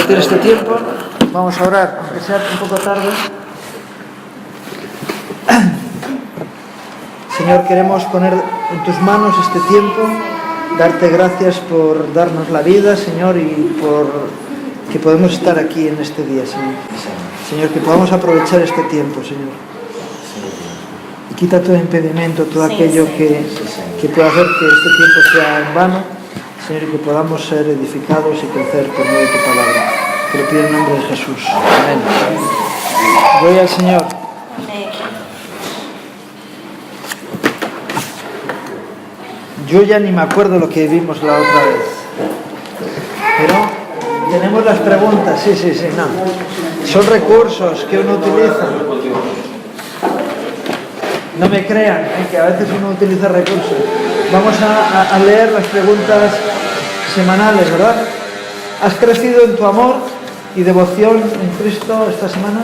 compartir este tiempo. Vamos a orar, aunque sea un poco tarde. Señor, queremos poner en tus manos este tiempo, darte gracias por darnos la vida, Señor, y por que podemos estar aquí en este día, Señor. Señor, que podamos aprovechar este tiempo, Señor. Quita todo impedimento, todo aquello que pueda hacer que este tiempo sea en vano, Señor, y que podamos ser edificados y crecer por medio de tu palabra. Te lo pido en nombre de Jesús. Amén. Voy al Señor. Yo ya ni me acuerdo lo que vimos la otra vez. Pero tenemos las preguntas, sí, no. Son recursos que uno utiliza. No me crean, que a veces uno utiliza recursos. Vamos a leer las preguntas semanales, ¿verdad? ¿Has crecido en tu amor y devoción en Cristo esta semana?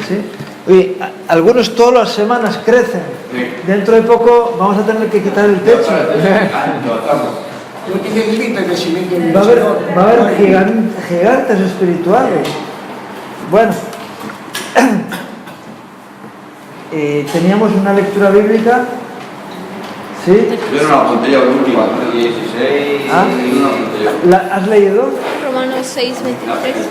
¿Sí? Oye, algunos todas las semanas crecen. Dentro de poco vamos a tener que quitar el techo. Va a haber gigantes espirituales. Bueno, teníamos una lectura bíblica. ¿Sí? Yo no la apunté yo, la última, 16. ¿Has leído? Romanos 6:23.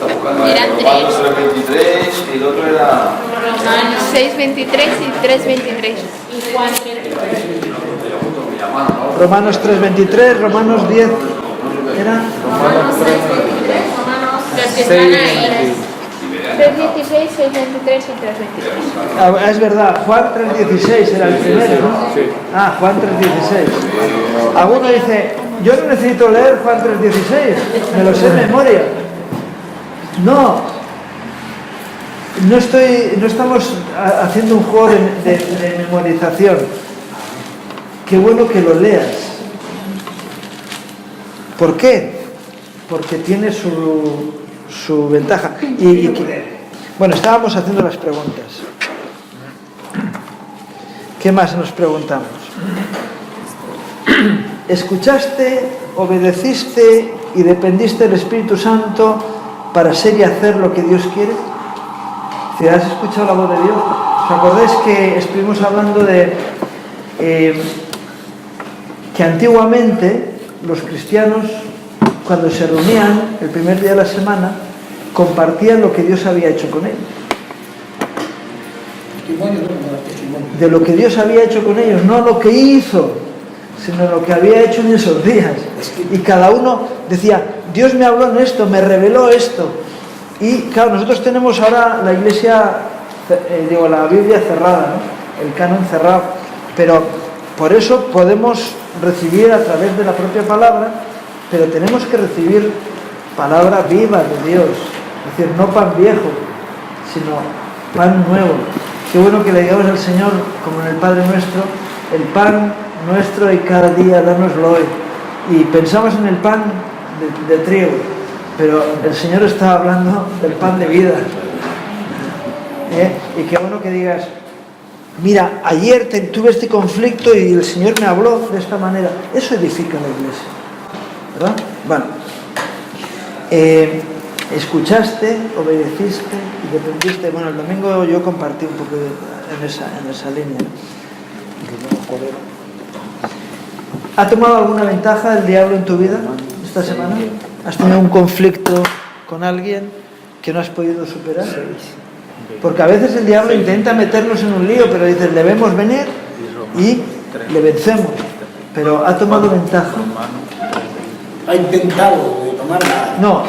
Eran Romanos 3:23 y el otro era. Romanos 6:23 y 3:23. Y Juan 3:23. Romanos 3:23, Romanos 10. ¿Era? Romanos 6:23, Romanos 3:23. 3:16, 6:23 y 3:23. Es verdad, Juan 3:16 era el primero, ¿no? Sí. Juan 3:16. Alguno dice, yo no necesito leer Juan 3:16, me lo sé de memoria. No estamos haciendo un juego de memorización. Qué bueno que lo leas. ¿Por qué? Porque tiene su ventaja. Bueno, estábamos haciendo las preguntas. ¿Qué más nos preguntamos? ¿Escuchaste, obedeciste y dependiste del Espíritu Santo para ser y hacer lo que Dios quiere? ¿Te has escuchado la voz de Dios? ¿Os acordáis que estuvimos hablando de que antiguamente los cristianos, cuando se reunían el primer día de la semana, compartían lo que Dios había hecho con ellos? De lo que Dios había hecho con ellos, no lo que hizo, sino lo que había hecho en esos días. Y cada uno decía, Dios me habló en esto, me reveló esto. Y claro, nosotros tenemos ahora la iglesia, la Biblia cerrada, ¿no? El canon cerrado, pero por eso podemos recibir a través de la propia palabra, pero tenemos que recibir palabra viva de Dios, es decir, no pan viejo, sino pan nuevo. Qué bueno que le digamos al Señor, como en el Padre Nuestro, el pan nuestro y cada día dánoslo hoy. Y pensamos en el pan de trigo, pero el Señor está hablando del pan de vida. Y qué bueno que digas, mira, ayer tuve este conflicto y el Señor me habló de esta manera. Eso edifica la iglesia, ¿verdad? Bueno, escuchaste, obedeciste y dependiste. Bueno, el domingo yo compartí un poco en esa línea. ¿Ha tomado alguna ventaja el diablo en tu vida esta semana? ¿Has tenido un conflicto con alguien que no has podido superar? Porque a veces el diablo intenta meternos en un lío, pero dices, debemos venir y le vencemos. Pero ¿ha tomado ventaja? Ha intentado de tomarla. No,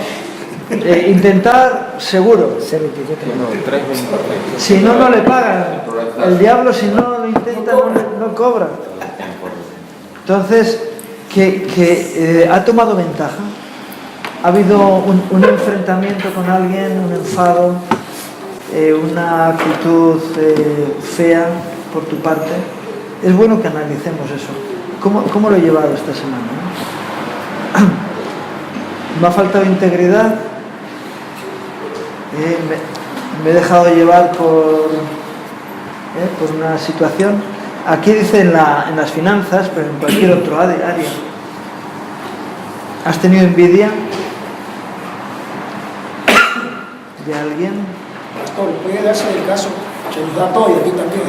intentar seguro. Si no le pagan. El diablo, si no lo intenta, no cobra. Entonces, que ha tomado ventaja. Ha habido un enfrentamiento con alguien, un enfado, una actitud fea por tu parte. Es bueno que analicemos eso. ¿Cómo lo he llevado esta semana? ¿Me ha faltado integridad? ¿Me he dejado llevar por una situación? Aquí dice en las finanzas, pero en cualquier otro área. ¿Has tenido envidia? de alguien. Pastor, puede darse el caso, se nos da todo y a ti también,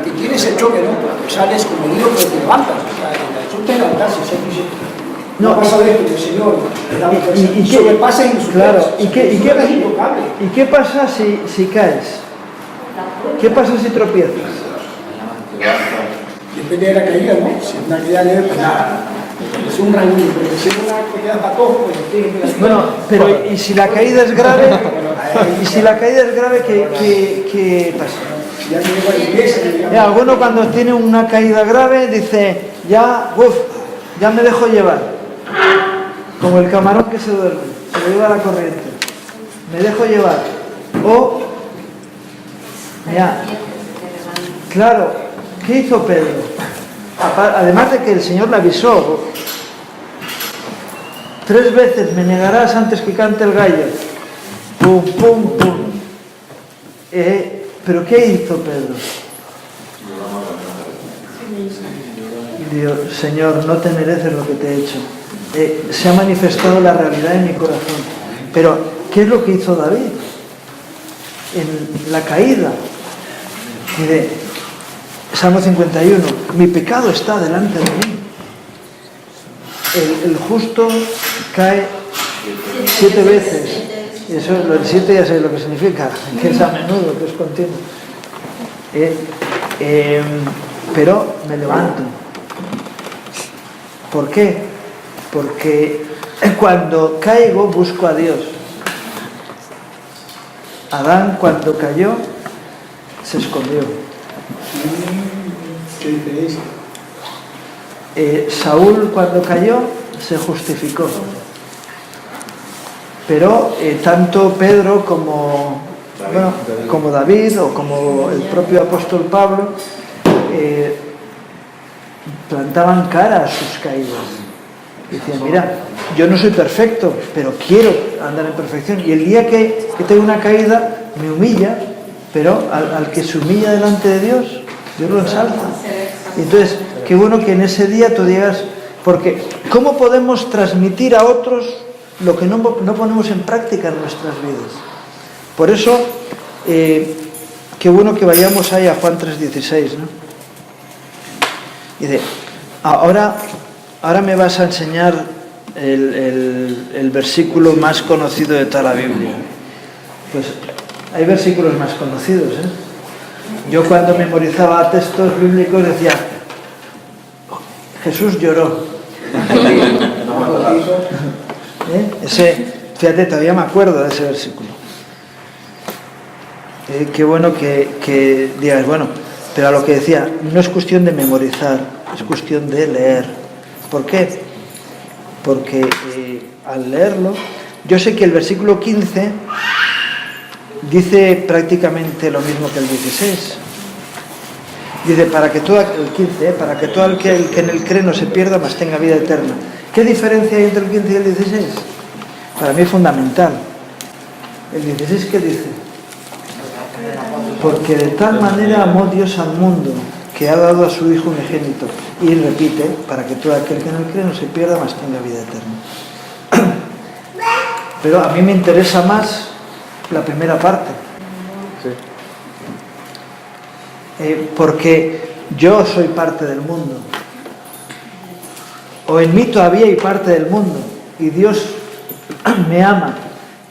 que tienes el choque, ¿no? Sales como herido, pero te levantas. O sea, el asunto es levantarse, no pasa de esto, el Señor, ¿Y qué sobrepasa en su claro, ¿y intocable. qué pasa si caes? ¿Qué pasa si tropiezas? Depende de la caída, ¿no? Si es una caída leve, pues nada. Es un rango, pero si es una caída patojo, pues tienes que... Bueno, pero ¿y si la caída es grave? ¿Y si la caída es grave, qué pasa? Ya no llego a la iglesia. Alguno cuando tiene una caída grave dice, ya me dejo llevar. Como el camarón que se duerme, se lo lleva la corriente. Me dejo llevar. O, ya, claro, ¿qué hizo Pedro? Además de que el Señor le avisó, 3 veces me negarás antes que cante el gallo. Pum, pum, pum. ¿Pero qué hizo Pedro? Dios, Señor, no te mereces lo que te he hecho. Se ha manifestado la realidad en mi corazón. Pero, ¿qué es lo que hizo David? En la caída. Mire, Salmo 51, mi pecado está delante de mí. El justo cae 7 veces. Y eso, lo del 7 ya sé lo que significa, que es a menudo, que es continuo. Pero me levanto. ¿Por qué? Porque cuando caigo busco a Dios. Adán cuando cayó se escondió. ¿Qué diferencia? Saúl cuando cayó se justificó. Pero tanto Pedro como David o como el propio apóstol Pablo plantaban cara a sus caídas. Decían, mira, yo no soy perfecto, pero quiero andar en perfección. Y el día que tengo una caída, me humilla, pero al que se humilla delante de Dios, Dios lo ensalza. Y entonces, qué bueno que en ese día tú digas, porque ¿cómo podemos transmitir a otros lo que no ponemos en práctica en nuestras vidas? Por eso, qué bueno que vayamos ahí a Juan 3:16, ¿no? Dice, ahora me vas a enseñar el versículo más conocido de toda la Biblia. Pues hay versículos más conocidos, ¿eh? Yo cuando memorizaba textos bíblicos decía, Jesús lloró. Fíjate, todavía me acuerdo de ese versículo. Qué bueno que digas, bueno, pero a lo que decía, no es cuestión de memorizar, es cuestión de leer. ¿Por qué? Porque al leerlo, yo sé que el versículo 15 dice prácticamente lo mismo que el 16. Dice, para que todo el que en él cree no se pierda, mas tenga vida eterna. ¿Qué diferencia hay entre el 15 y el 16? Para mí es fundamental. El 16, ¿qué dice? Porque de tal manera amó Dios al mundo, que ha dado a su Hijo unigénito. Y repite, para que todo aquel que en él cree no se pierda, mas tenga vida eterna. Pero a mí me interesa más la primera parte. Porque yo soy parte del mundo. O en mí todavía hay parte del mundo. Y Dios me ama.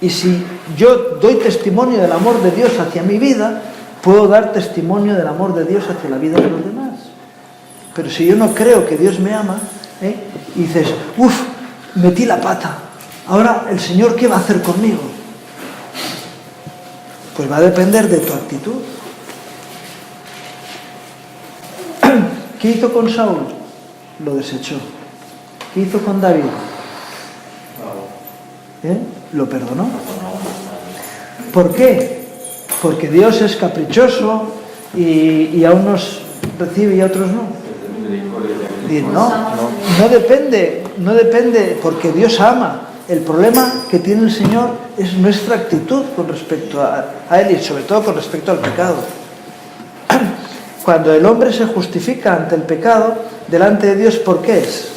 Y si yo doy testimonio del amor de Dios hacia mi vida, puedo dar testimonio del amor de Dios hacia la vida de los demás. Pero si yo no creo que Dios me ama, y dices, metí la pata, ahora el Señor, ¿qué va a hacer conmigo? Pues va a depender de tu actitud. ¿Qué hizo con Saúl? Lo desechó. ¿Qué hizo con David? Lo perdonó. ¿Por qué? Porque Dios es caprichoso y a unos recibe y a otros no. No depende, porque Dios ama. El problema que tiene el Señor es nuestra actitud con respecto a Él y sobre todo con respecto al pecado. Cuando el hombre se justifica ante el pecado, delante de Dios, ¿por qué es?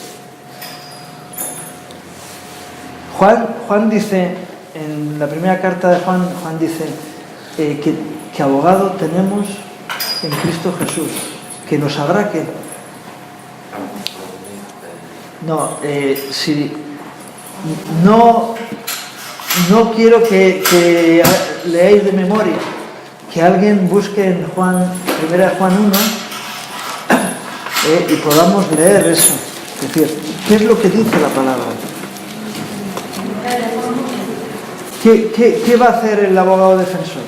Juan dice, en la primera carta de Juan, Juan dice que abogado tenemos en Cristo Jesús, que nos habrá que... No, si no quiero que leáis de memoria, que alguien busque en Juan, primera de Juan 1, y podamos leer eso. Es decir, ¿qué es lo que dice la palabra? ¿Qué va a hacer el abogado defensor?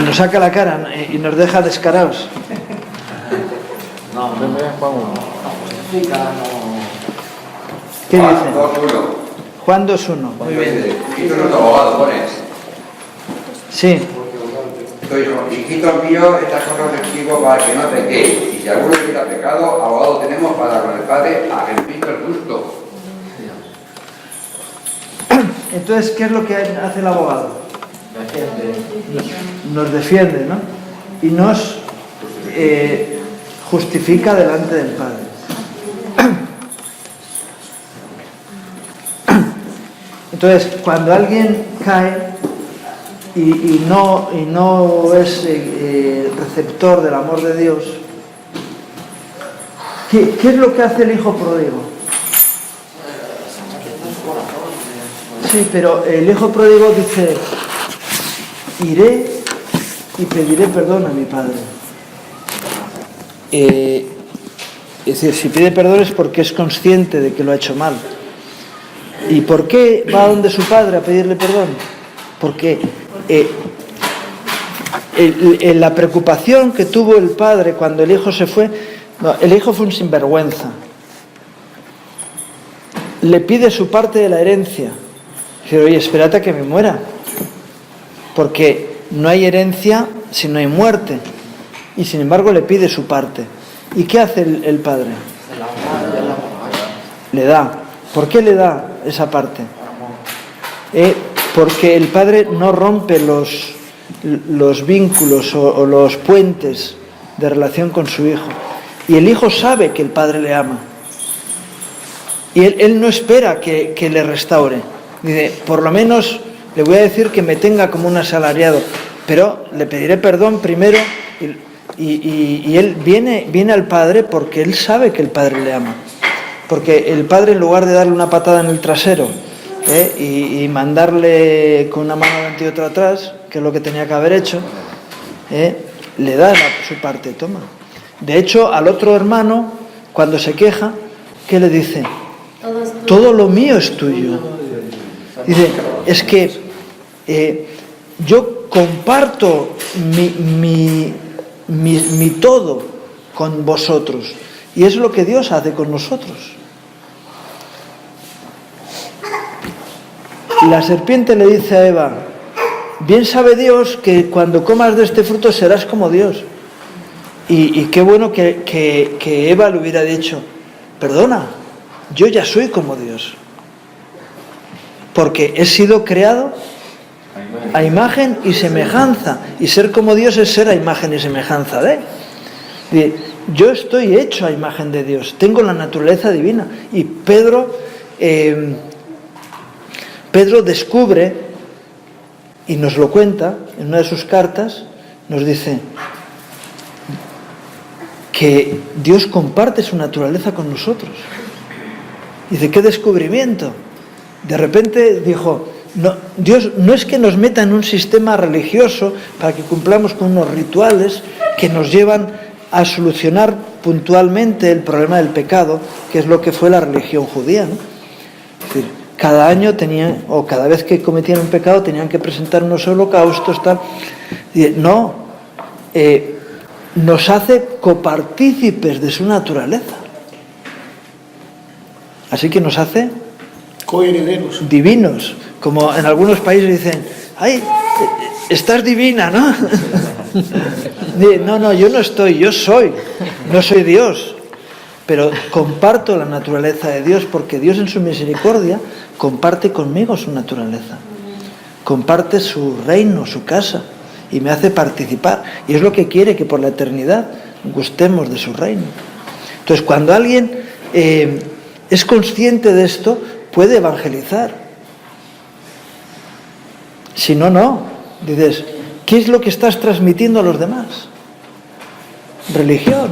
Nos saca la cara y nos deja descarados. ¿Qué dice? Juan 2.1. Muy bien. Hijito no es abogado, pones. Sí. Hijitos míos, estas cosas os escribo para que no pequéis. Y si alguno hubiera pecado, abogado tenemos para con el Padre a Jesucristo el justo. Entonces, ¿qué es lo que hace el abogado? Nos defiende, ¿no? Y nos justifica delante del Padre. Entonces, cuando alguien cae y no es receptor del amor de Dios, ¿qué es lo que hace el hijo pródigo? Sí, pero el hijo pródigo dice: iré y pediré perdón a mi padre. Es decir, si pide perdón es porque es consciente de que lo ha hecho mal. ¿Y por qué va donde su padre a pedirle perdón? Porque la preocupación que tuvo el padre cuando el hijo se fue, no, el hijo fue un sinvergüenza. Le pide su parte de la herencia. Dice: oye, espérate a que me muera, porque no hay herencia si no hay muerte. Y sin embargo le pide su parte. ¿Y qué hace el padre? Le da. ¿Por qué le da esa parte? Porque el padre no rompe los vínculos o los puentes de relación con su hijo. Y el hijo sabe que el padre le ama. Y él no espera que le restaure. Dice: por lo menos le voy a decir que me tenga como un asalariado, pero le pediré perdón primero. Y él viene al padre porque él sabe que el padre le ama. Porque el padre, en lugar de darle una patada en el trasero y mandarle con una mano adelante y otra atrás, que es lo que tenía que haber hecho, le da su parte, toma. De hecho, al otro hermano, cuando se queja, ¿qué le dice? Todo lo mío es tuyo. Dice: es que yo comparto mi todo con vosotros. Y es lo que Dios hace con nosotros. La serpiente le dice a Eva: bien sabe Dios que cuando comas de este fruto serás como Dios. Y qué bueno que Eva le hubiera dicho: perdona, yo ya soy como Dios, porque he sido creado a imagen y semejanza, y ser como Dios es ser a imagen y semejanza de Él. Yo estoy hecho a imagen de Dios, tengo la naturaleza divina. Y Pedro descubre, y nos lo cuenta en una de sus cartas, nos dice que Dios comparte su naturaleza con nosotros. Dice: ¿qué descubrimiento? De repente dijo: no, Dios no es que nos meta en un sistema religioso para que cumplamos con unos rituales que nos llevan a solucionar puntualmente el problema del pecado, que es lo que fue la religión judía, ¿no? Es decir, cada año tenían, o cada vez que cometían un pecado, tenían que presentar unos holocaustos, tal. No, nos hace copartícipes de su naturaleza. Así que nos hace coherederos, divinos. Como en algunos países dicen: ¡ay, estás divina!, ¿no? No, yo no estoy, yo soy. No soy Dios, pero comparto la naturaleza de Dios, porque Dios en su misericordia comparte conmigo su naturaleza, comparte su reino, su casa, y me hace participar. Y es lo que quiere, que por la eternidad gustemos de su reino. Entonces, cuando alguien es consciente de esto, puede evangelizar. Si no, no. Dices, ¿qué es lo que estás transmitiendo a los demás? Religión,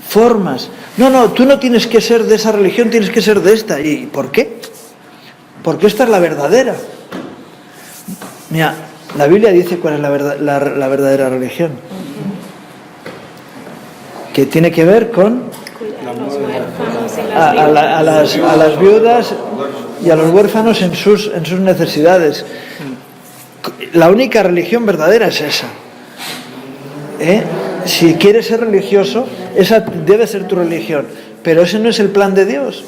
formas. No, tú no tienes que ser de esa religión, tienes que ser de esta. ¿Y por qué? Porque esta es la verdadera. Mira, la Biblia dice cuál es la verdadera religión. Que tiene que ver con a las viudas y a los huérfanos en sus necesidades. La única religión verdadera es esa. Si quieres ser religioso, esa debe ser tu religión. Pero ese no es el plan de Dios.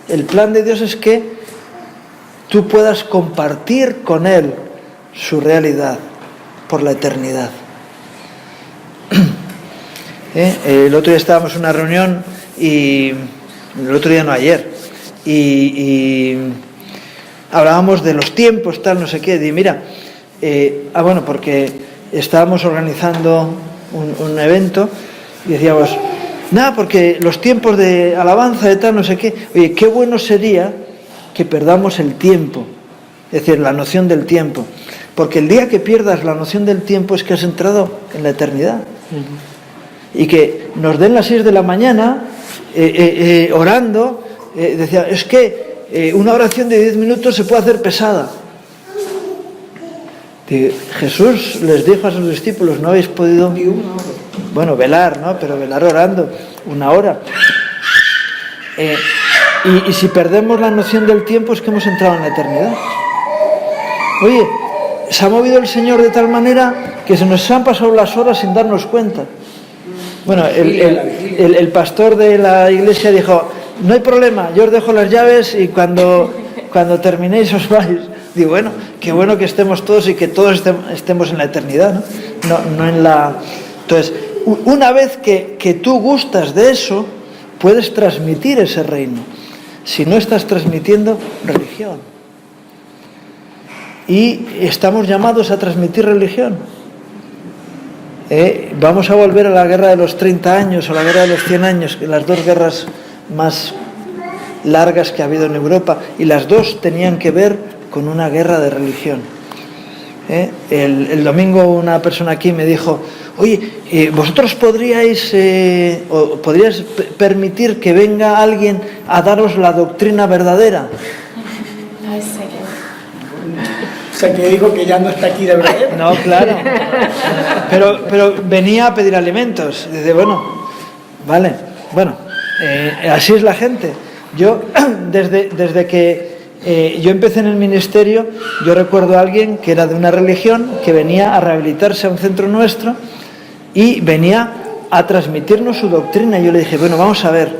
El plan de Dios es que tú puedas compartir con Él su realidad por la eternidad. El otro día estábamos en una reunión y el otro día no, ayer, y hablábamos de los tiempos, tal, no sé qué, y mira, bueno, porque estábamos organizando un evento y decíamos, nada, porque los tiempos de alabanza, de tal, no sé qué, oye, qué bueno sería que perdamos el tiempo, es decir, la noción del tiempo, porque el día que pierdas la noción del tiempo es que has entrado en la eternidad. Y que nos den las 6 de la mañana orando, decía, es que una oración de 10 minutos se puede hacer pesada. Jesús les dijo a sus discípulos, no habéis podido, bueno, velar, ¿no? Pero velar orando 1 hora. Y si perdemos la noción del tiempo es que hemos entrado en la eternidad. Oye, se ha movido el Señor de tal manera que se nos han pasado las horas sin darnos cuenta. Bueno, el pastor de la iglesia dijo, no hay problema, yo os dejo las llaves y cuando terminéis os vais. Digo, bueno, qué bueno que estemos todos y que todos estemos en la eternidad, ¿no? No en la... Entonces, una vez que tú gustas de eso, puedes transmitir ese reino. Si no estás transmitiendo religión. Y estamos llamados a transmitir religión. Vamos a volver a la guerra de los 30 años o la guerra de los 100 años, las dos guerras más largas que ha habido en Europa, y las dos tenían que ver con una guerra de religión. El domingo una persona aquí me dijo, oye, ¿vosotros podríais permitir que venga alguien a daros la doctrina verdadera? O sea, que digo que ya no está aquí de verdad. No, claro. Pero venía a pedir alimentos. Dice, bueno, vale, bueno, así es la gente. Yo, desde que yo empecé en el ministerio, yo recuerdo a alguien que era de una religión, que venía a rehabilitarse a un centro nuestro y venía a transmitirnos su doctrina. Y yo le dije, bueno, vamos a ver,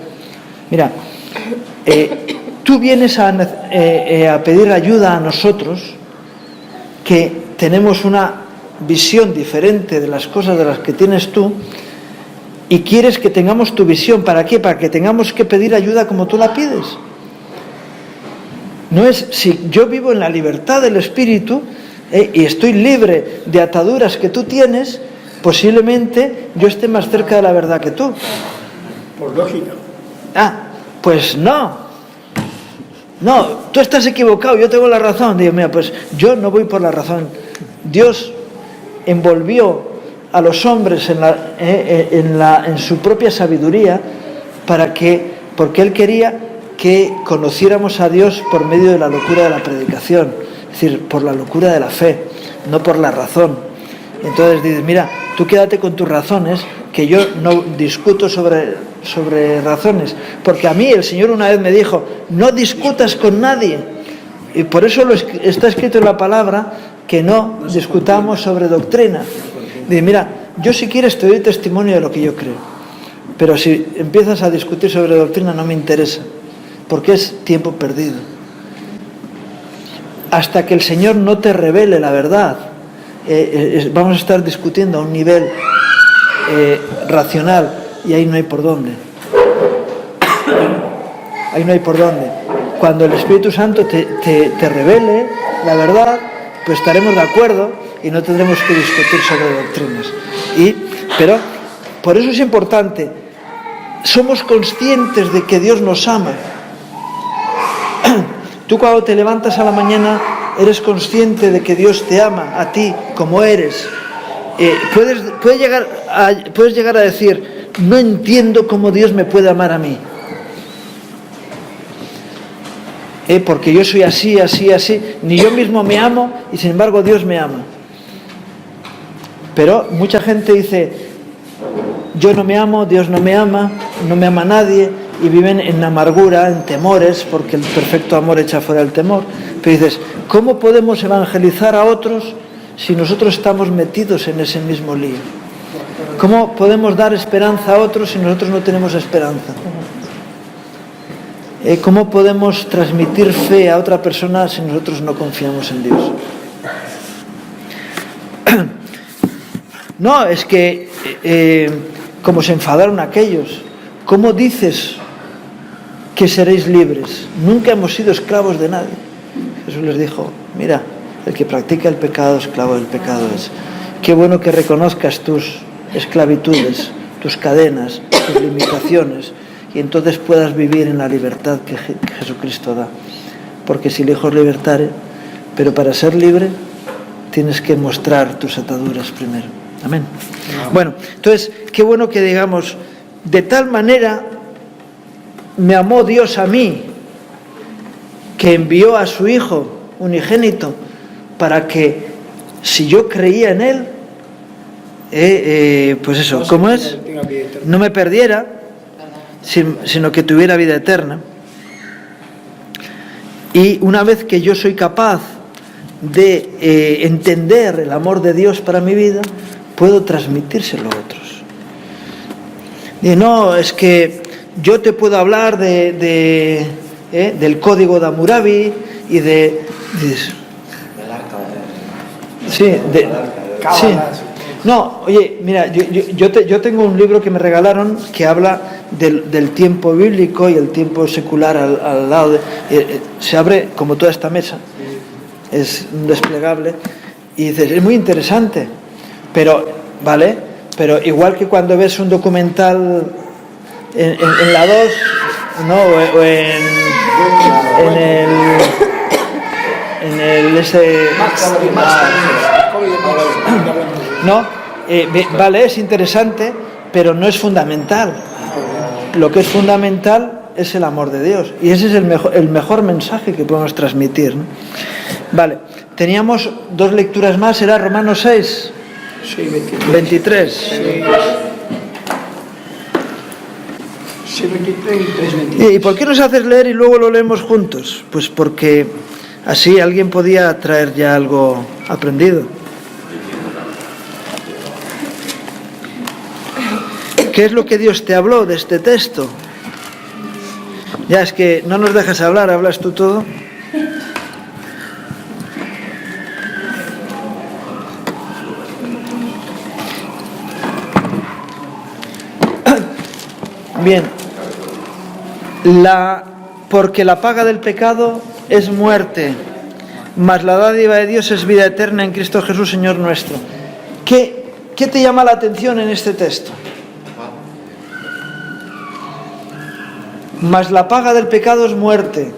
mira, tú vienes a pedir ayuda a nosotros, que tenemos una visión diferente de las cosas de las que tienes tú, y quieres que tengamos tu visión. ¿Para qué? Para que tengamos que pedir ayuda como tú la pides. No es, si yo vivo en la libertad del Espíritu y estoy libre de ataduras que tú tienes, posiblemente yo esté más cerca de la verdad que tú. Por lógica. Pues no. No, tú estás equivocado, yo tengo la razón. Digo, mira, pues yo no voy por la razón. Dios envolvió a los hombres en su propia sabiduría porque Él quería que conociéramos a Dios por medio de la locura de la predicación, es decir, por la locura de la fe, no por la razón. Entonces dices, mira, tú quédate con tus razones, que yo no discuto sobre razones, porque a mí el Señor una vez me dijo, no discutas con nadie, y por eso está escrito en la palabra que no discutamos sobre doctrina. Dice, mira, yo si quieres te doy testimonio de lo que yo creo, pero si empiezas a discutir sobre doctrina no me interesa, porque es tiempo perdido. Hasta que el Señor no te revele la verdad, vamos a estar discutiendo a un nivel racional, y ahí no hay por dónde. Ahí no hay por dónde. Cuando el Espíritu Santo te revele la verdad, pues estaremos de acuerdo, y no tendremos que discutir sobre doctrinas. Pero por eso es importante, somos conscientes de que Dios nos ama. Tú cuando te levantas a la mañana eres consciente de que Dios te ama a ti como eres. Puedes llegar a decir, no entiendo cómo Dios me puede amar a mí. Porque yo soy así, ni yo mismo me amo y sin embargo Dios me ama. Pero mucha gente dice, yo no me amo, Dios no me ama nadie, y viven en amargura, en temores, porque el perfecto amor echa fuera el temor. Pero dices, ¿cómo podemos evangelizar a otros si nosotros estamos metidos en ese mismo lío? ¿Cómo podemos dar esperanza a otros si nosotros no tenemos esperanza? ¿Cómo podemos transmitir fe a otra persona si nosotros no confiamos en Dios? No, es que como se enfadaron aquellos, ¿cómo dices que seréis libres? Nunca hemos sido esclavos de nadie. Jesús les dijo, mira, el que practica el pecado, esclavo del pecado es. Qué bueno que reconozcas tus esclavitudes, tus cadenas, tus limitaciones, y entonces puedas vivir en la libertad que Jesucristo da. Porque si el Hijo os libertare, pero para ser libre tienes que mostrar tus ataduras primero. Amén. Bueno, entonces, qué bueno que digamos, de tal manera me amó Dios a mí, que envió a su Hijo unigénito, para que si yo creía en Él, pues eso, ¿cómo es? No me perdiera, sino que tuviera vida eterna. Y una vez que yo soy capaz de entender el amor de Dios para mi vida, puedo transmitírselo a otros. Y no, es que yo te puedo hablar del código de Hammurabi y sí. No, oye, mira, yo tengo un libro que me regalaron que habla del tiempo bíblico y el tiempo secular al lado. Se abre como toda esta mesa, es un desplegable, y dices, es muy interesante, pero, ¿vale? Pero igual que cuando ves un documental en la 2, ¿no? O en el ese... ¿No? Vale, es interesante, pero no es fundamental. Lo que es fundamental es el amor de Dios, y ese es el mejor mensaje que podemos transmitir, ¿no? Vale, teníamos 2 lecturas más, era Romanos 6, sí, 23. Sí, 23 y 3, 23. ¿Y por qué nos haces leer y luego lo leemos juntos? Pues porque así alguien podía traer ya algo aprendido. ¿Qué es lo que Dios te habló de este texto? Ya es que no nos dejas hablar, hablas tú todo. Bien, porque la paga del pecado es muerte, mas la dádiva de Dios es vida eterna en Cristo Jesús, Señor nuestro. ¿Qué te llama la atención en este texto? Mas la paga del pecado es muerte.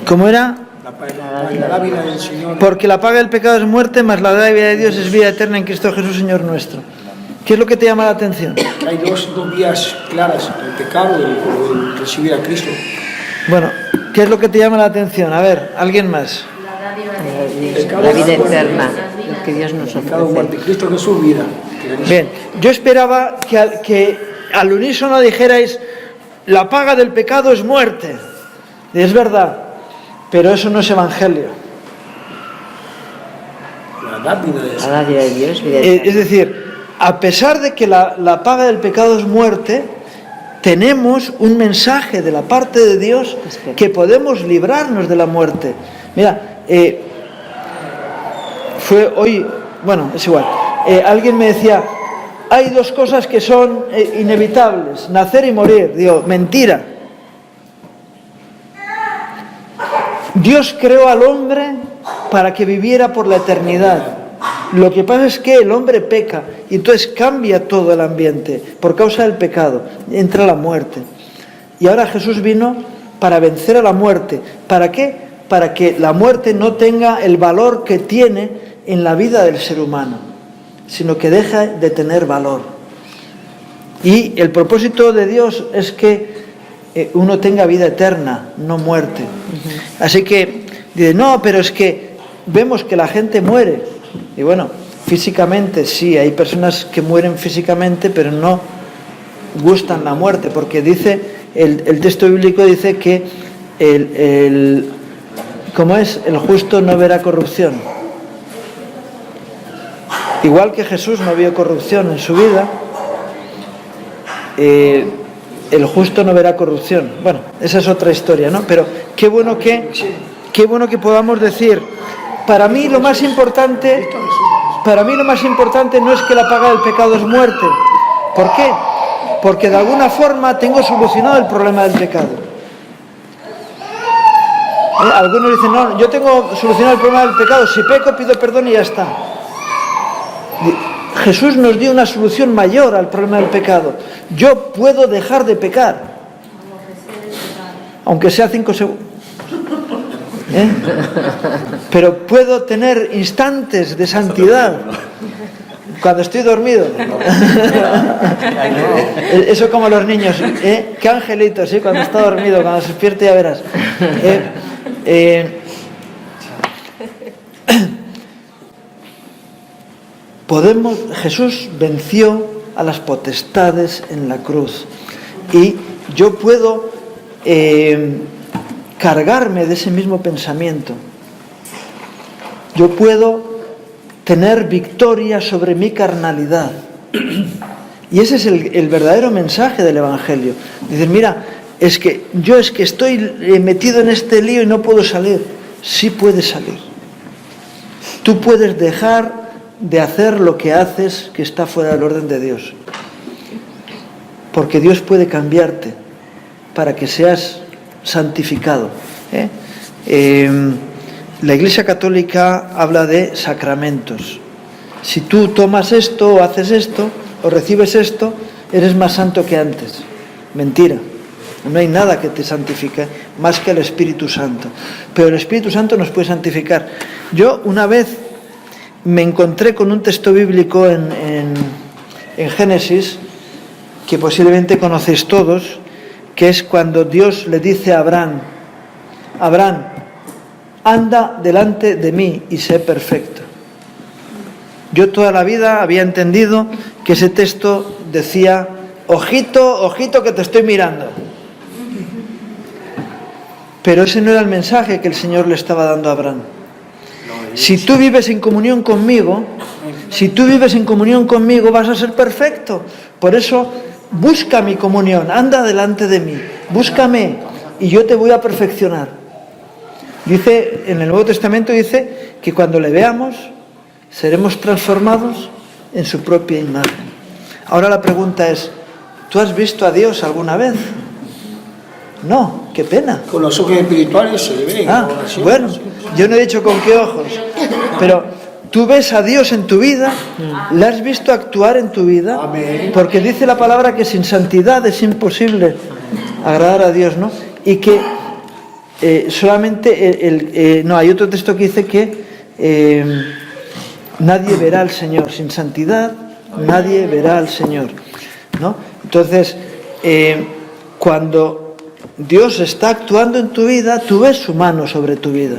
¿Cómo era? La dávila del Señor. Porque la paga del pecado es muerte, mas la dávila de Dios es vida eterna en Cristo Jesús, Señor nuestro. ¿Qué es lo que te llama la atención? Hay dos vías claras, el pecado y el recibir a Cristo. Bueno, ¿qué es lo que te llama la atención? A ver, ¿alguien más? La vida eterna, lo que Dios nos Pecado, muerte, ofrece. Cristo Jesús, vida. Bien, yo esperaba que al unísono dijerais, la paga del pecado es muerte. Y es verdad, pero eso no es evangelio. La dávila del La Señor. dádiva de Dios, vida eterna. Es decir, a pesar de que la paga del pecado es muerte, tenemos un mensaje de la parte de Dios que podemos librarnos de la muerte. Mira, fue hoy, bueno, es igual, alguien me decía, hay 2 cosas que son inevitables, nacer y morir. Digo, mentira. Dios creó al hombre para que viviera por la eternidad. Lo que pasa es que el hombre peca y entonces cambia todo el ambiente por causa del pecado, entra la muerte. Y ahora Jesús vino para vencer a la muerte. ¿Para qué? Para que la muerte no tenga el valor que tiene en la vida del ser humano, sino que deja de tener valor. Y el propósito de Dios es que uno tenga vida eterna, no muerte. Así que dice, no, pero es que vemos que la gente muere. Y bueno, físicamente sí, hay personas que mueren físicamente, pero no gustan la muerte, porque dice, el texto bíblico dice que ¿cómo es? El justo no verá corrupción. Igual que Jesús no vio corrupción en su vida, el justo no verá corrupción. Bueno, esa es otra historia, ¿no? Pero qué bueno que podamos decir, para mí lo más importante no es que la paga del pecado es muerte. ¿Por qué? Porque de alguna forma tengo solucionado el problema del pecado. Algunos dicen, no, yo tengo solucionado el problema del pecado, si peco pido perdón y ya está. Jesús nos dio una solución mayor al problema del pecado. Yo puedo dejar de pecar, aunque sea 5 segundos. Pero puedo tener instantes de santidad cuando estoy dormido. Eso como los niños, qué angelitos, ¿sí? Cuando está dormido, cuando se despierte ya verás. Jesús venció a las potestades en la cruz y yo puedo cargarme de ese mismo pensamiento. Yo puedo tener victoria sobre mi carnalidad. Y ese es el verdadero mensaje del Evangelio. Decir, mira, es que estoy metido en este lío y no puedo salir. Sí puedes salir. Tú puedes dejar de hacer lo que haces que está fuera del orden de Dios. Porque Dios puede cambiarte para que seas santificado. La Iglesia Católica habla de sacramentos. Si tú tomas esto o haces esto o recibes esto, eres más santo que antes. Mentira. No hay nada que te santifique más que el Espíritu Santo. Pero el Espíritu Santo nos puede santificar. Yo una vez me encontré con un texto bíblico en Génesis, que posiblemente conocéis todos, que es cuando Dios le dice a Abraham, anda delante de mí y sé perfecto. Yo toda la vida había entendido que ese texto decía, ojito, ojito que te estoy mirando. Pero ese no era el mensaje que el Señor le estaba dando a Abraham. Si tú vives en comunión conmigo, vas a ser perfecto. Por eso, busca mi comunión, anda delante de mí, búscame y yo te voy a perfeccionar. Dice, en el Nuevo Testamento dice que cuando le veamos, seremos transformados en su propia imagen. Ahora la pregunta es, ¿tú has visto a Dios alguna vez? No, qué pena. Con los ojos espirituales se le ven. Bueno, yo no he dicho con qué ojos, pero tú ves a Dios en tu vida, ¿le has visto actuar en tu vida? Amén. Porque dice la palabra que sin santidad es imposible agradar a Dios, ¿no? Y que solamente, no, hay otro texto que dice que nadie verá al Señor, sin santidad nadie verá al Señor, ¿no? Entonces, cuando Dios está actuando en tu vida, tú ves su mano sobre tu vida.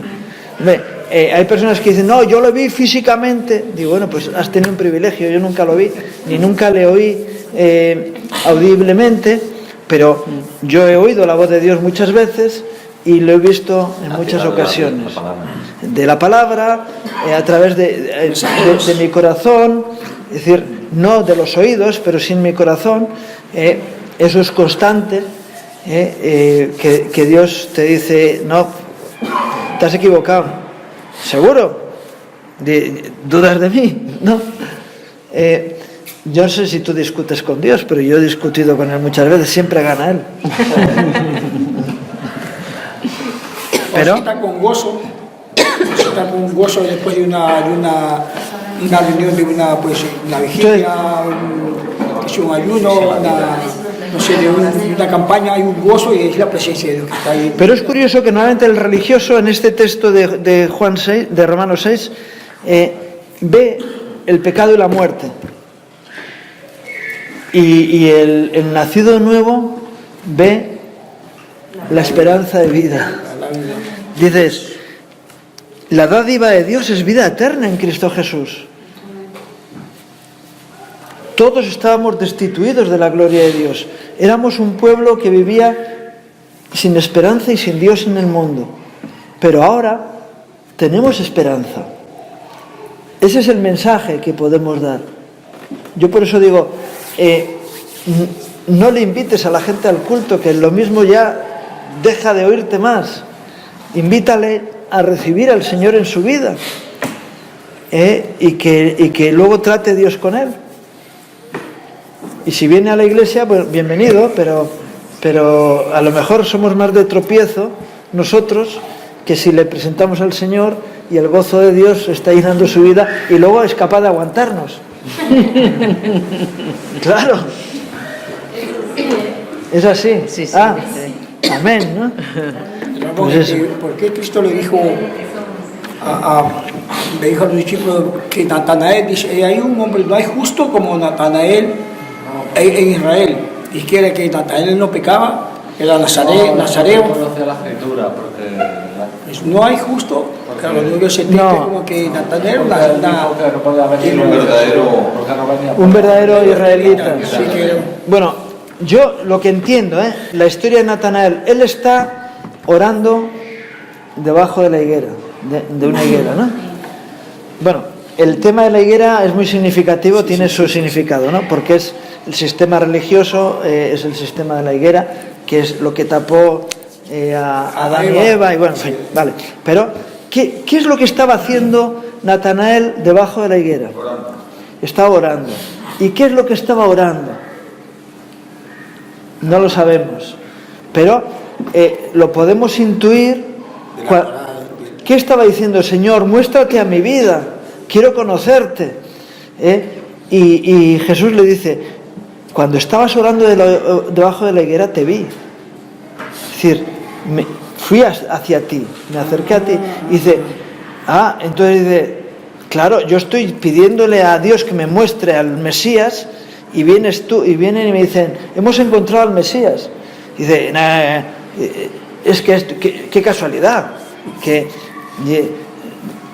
Hay personas que dicen, no, yo lo vi físicamente. Digo, bueno, pues has tenido un privilegio, yo nunca lo vi, ni nunca le oí audiblemente, pero yo he oído la voz de Dios muchas veces y lo he visto en muchas ocasiones. De la palabra, a través de mi corazón, es decir, no de los oídos, pero sí en mi corazón. Eso es constante. Que Dios te dice, no, te has equivocado. ¿Seguro? ¿Dudas de mí? No. Yo no sé si tú discutes con Dios, pero yo he discutido con Él muchas veces, siempre gana Él. Pero está con gozo, está con gozo después de una reunión, de una vigilia, un ayuno, no sé, de una campaña, hay un gozo y es la presencia de Dios que está ahí. Pero es curioso que normalmente el religioso en este texto de Juan 6, de Romanos 6, ve el pecado y la muerte. Y el nacido nuevo ve la esperanza de vida. Dices, la dádiva de Dios es vida eterna en Cristo Jesús. Todos estábamos destituidos de la gloria de Dios. Éramos un pueblo que vivía sin esperanza y sin Dios en el mundo. Pero ahora tenemos esperanza. Ese es el mensaje que podemos dar. Yo por eso digo, no le invites a la gente al culto, que lo mismo ya deja de oírte más. Invítale a recibir al Señor en su vida, y que luego trate Dios con él. Y si viene a la iglesia, pues bienvenido, pero a lo mejor somos más de tropiezo nosotros que si le presentamos al Señor y el gozo de Dios está llenando su vida y luego es capaz de aguantarnos. Claro. Es así. Sí, sí, Ah, sí. amén, ¿no? Pues eso. ¿Por qué Cristo le dijo le dijo a los discípulos que Natanael dice, hay un hombre, no hay justo como Natanael en Israel? Y quiere que Natanael no pecaba, era Nazareo. No conoce la escritura porque... No hay justo, claro, yo se No. como que Natanael Un Un verdadero israelita. Sí, que Bueno, yo lo que entiendo, la historia de Natanael, él está orando debajo de la higuera, de una higuera, ¿no? Bueno, el tema de la higuera es muy significativo, tiene su significado, ¿no? Porque es el sistema religioso, es el sistema de la higuera, que es lo que tapó a Adán y Eva, y bueno, en fin, vale. Pero, ¿qué es lo que estaba haciendo Natanael debajo de la higuera? Estaba orando. ¿Y qué es lo que estaba orando? No lo sabemos, pero lo podemos intuir. ¿Qué estaba diciendo? Señor, muéstrate a mi vida, quiero conocerte. Y Jesús le dice, cuando estabas orando debajo de la higuera te vi. Es decir, fui hacia ti, me acerqué a ti. Y dice, entonces dice, claro, yo estoy pidiéndole a Dios que me muestre al Mesías, y vienes tú, y vienen y me dicen, hemos encontrado al Mesías. Y dice, es que qué casualidad, que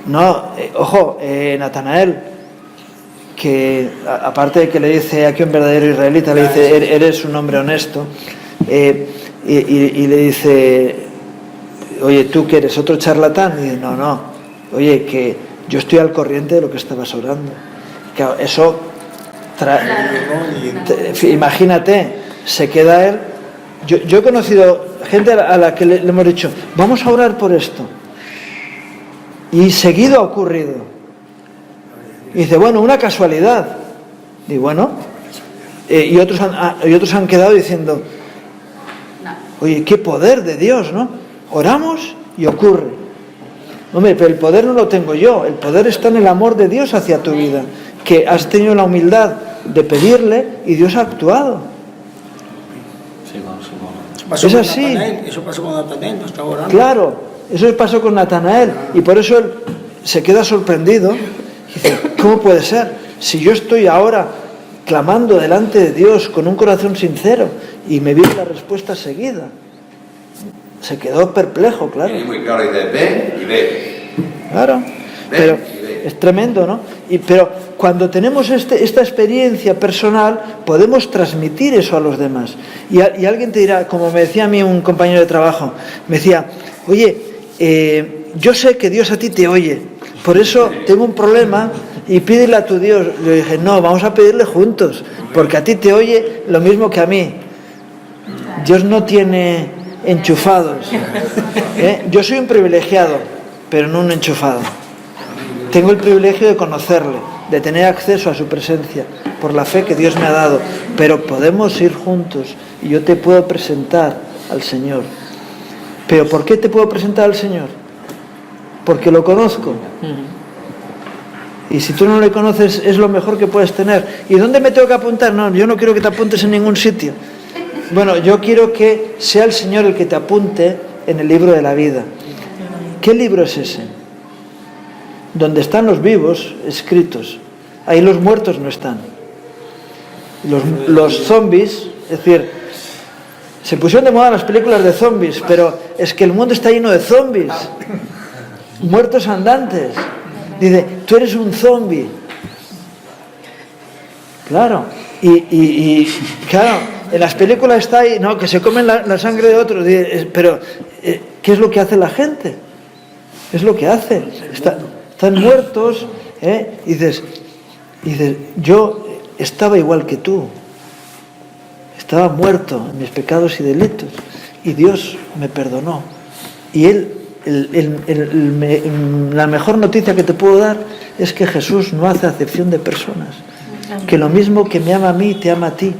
no, ojo, Natanael, que aparte de que le dice aquí un verdadero israelita, le dice, eres un hombre honesto, y le dice, oye, ¿tú que eres otro charlatán? Y dice, no, oye, que yo estoy al corriente de lo que estabas orando. Claro, eso imagínate, se queda él. Yo he conocido gente a la que le hemos dicho, vamos a orar por esto, y seguido ha ocurrido. Y dice, bueno, una casualidad. Y bueno, y otros han quedado diciendo, oye, qué poder de Dios, ¿no? Oramos y ocurre. Hombre, pero el poder no lo tengo yo, el poder está en el amor de Dios hacia tu vida, que has tenido la humildad de pedirle y Dios ha actuado. Es así. Eso pasó con Natanael, no estaba orando. Claro, eso pasó con Natanael, y por eso él se queda sorprendido y dice, ¿cómo puede ser? Si yo estoy ahora clamando delante de Dios con un corazón sincero y me viene la respuesta seguida. Se quedó perplejo, claro. Y muy claro, dice, ven y ve. Claro, pero es tremendo, ¿no? Pero cuando tenemos esta experiencia personal, podemos transmitir eso a los demás. Y alguien te dirá, como me decía a mí un compañero de trabajo, me decía, oye, yo sé que Dios a ti te oye, por eso tengo un problema y pídele a tu Dios. Le dije, no, vamos a pedirle juntos, porque a ti te oye lo mismo que a mí. Dios no tiene enchufados. Yo soy un privilegiado, pero no un enchufado. Tengo el privilegio de conocerle, de tener acceso a su presencia por la fe que Dios me ha dado, pero podemos ir juntos y yo te puedo presentar al Señor. Pero ¿por qué te puedo presentar al Señor? Porque lo conozco. Y si tú no le conoces, es lo mejor que puedes tener. ¿Y dónde me tengo que apuntar? No, yo no quiero que te apuntes en ningún sitio. Bueno, yo quiero que sea el Señor el que te apunte en el libro de la vida. ¿Qué libro es ese? Donde están los vivos escritos. Ahí los muertos no están. Los zombies, es decir, se pusieron de moda las películas de zombies, pero es que el mundo está lleno de zombies. Muertos andantes. Dice, tú eres un zombie. Claro. Y claro, en las películas está ahí, no, que se comen la sangre de otros. Pero, ¿qué es lo que hace la gente? Es lo que hace. Están muertos, y dices, yo estaba igual que tú. Estaba muerto en mis pecados y delitos. Y Dios me perdonó. Y Él... la mejor noticia que te puedo dar es que Jesús no hace acepción de personas, que lo mismo que me ama a mí te ama a ti,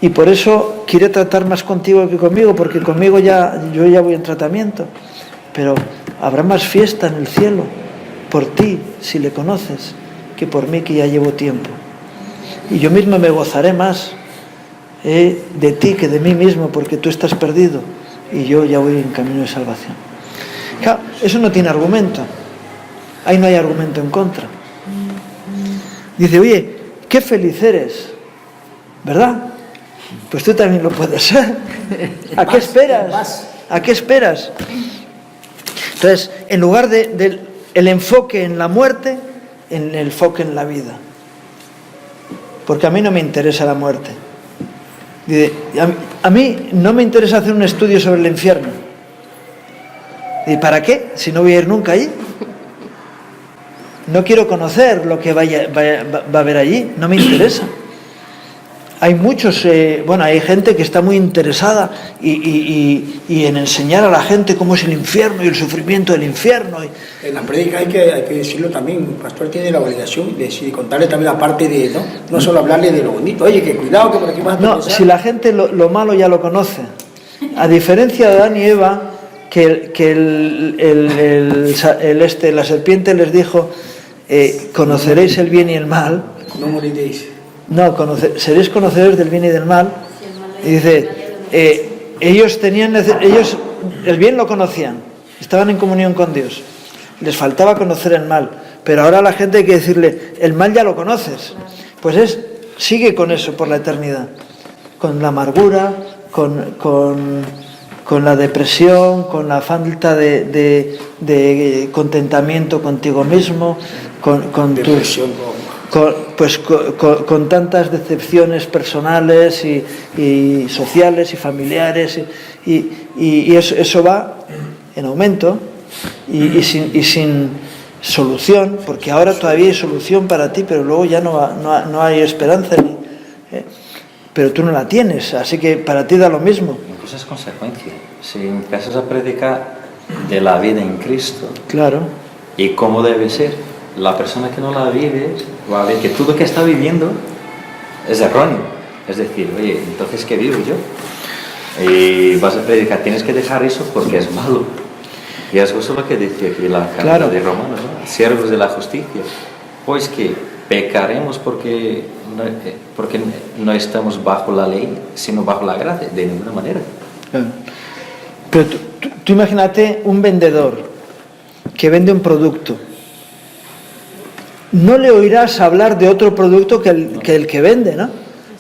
y por eso quiere tratar más contigo que conmigo, porque conmigo yo ya voy en tratamiento, pero habrá más fiesta en el cielo por ti si le conoces que por mí que ya llevo tiempo, y yo mismo me gozaré más de ti que de mí mismo, porque tú estás perdido y yo ya voy en camino de salvación. Claro, eso no tiene argumento. Ahí no hay argumento en contra. Dice, oye, qué feliz eres, ¿verdad? Pues tú también lo puedes ser. ¿A qué esperas? ¿A qué esperas? Entonces, en lugar del enfoque en la muerte, en el enfoque en la vida. Porque a mí no me interesa la muerte. Dice, a mí no me interesa hacer un estudio sobre el infierno. ¿Y para qué? Si no voy a ir nunca allí. No quiero conocer lo que va a haber allí. No me interesa. Hay muchos, hay gente que está muy interesada y en enseñar a la gente cómo es el infierno y el sufrimiento del infierno. En la prédica hay que decirlo también. El pastor tiene la obligación de contarle también la parte de, no solo hablarle de lo bonito. Oye, que cuidado, que por aquí vas a No, si la gente lo malo ya lo conoce. A diferencia de Adán y Eva, que la serpiente les dijo, conoceréis el bien y el mal. No moriréis. No, seréis conocedores del bien y del mal. Y dice, ellos el bien lo conocían, estaban en comunión con Dios, les faltaba conocer el mal, pero ahora a la gente hay que decirle, el mal ya lo conoces, pues sigue con eso por la eternidad, con la amargura, con la depresión, con la falta de contentamiento contigo mismo, con tantas decepciones personales y sociales y familiares, y eso va en aumento y sin solución, porque ahora todavía hay solución para ti, pero luego ya no hay esperanza, pero tú no la tienes, así que para ti da lo mismo. Incluso es consecuencia. Si empiezas a predicar de la vida en Cristo, claro, y cómo debe ser, la persona que no la vive va a ver que todo lo que está viviendo es erróneo. Es decir, oye, entonces ¿qué vivo yo? Y vas a predicar, tienes que dejar eso porque es malo. Y eso es lo que dice aquí la carta de Romanos, ¿no? Siervos de la justicia. Pues que pecaremos porque no estamos bajo la ley, sino bajo la gracia, de ninguna manera. Pero tú imagínate un vendedor que vende un producto. No le oirás hablar de otro producto que el que vende, ¿no?